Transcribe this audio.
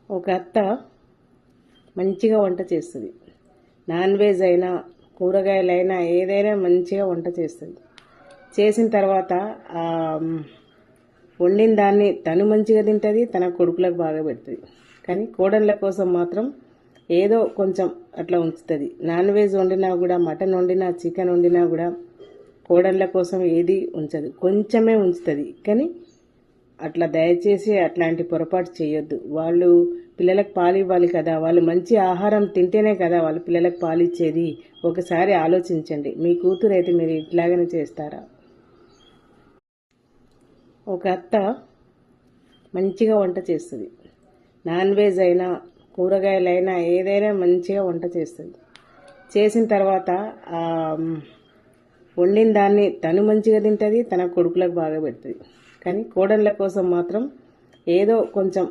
ఒక అత్త మంచిగా వంట చేస్తుంది. నాన్ వెజ్ అయినా కూరగాయలైనా ఏదైనా మంచిగా వంట చేస్తుంది. చేసిన తర్వాత వండిన దాన్ని తను మంచిగా తింటుంది, తన కొడుకులకు బాగా పెడుతుంది. కానీ కోడళ్ళ కోసం మాత్రం ఏదో కొంచెం అట్లా ఉంచుతుంది. నాన్ వెజ్ వండినా కూడా, మటన్ వండినా, చికెన్ వండినా కూడా కోడళ్ళ కోసం ఏది ఉంచదు, కొంచెమే ఉంచుతుంది. కానీ అట్లా దయచేసి అట్లాంటి పొరపాటు చేయొద్దు. వాళ్ళు పిల్లలకు పాలు ఇవ్వాలి కదా, వాళ్ళు మంచి ఆహారం తింటేనే కదా వాళ్ళు పిల్లలకు పాలు ఇచ్చేది. ఒకసారి ఆలోచించండి. మీ కూతురు అయితే మీరు ఇట్లాగనే చేస్తారా? ఒక అత్త మంచిగా వంట చేస్తుంది. నాన్ వెజ్ అయినా కూరగాయలైనా ఏదైనా మంచిగా వంట చేస్తుంది. చేసిన తర్వాత వండిన దాన్ని తను మంచిగా తింటుంది, తన కొడుకులకు బాగా పెడుతుంది. కానీ కోడళ్ళ కోసం మాత్రం ఏదో కొంచెం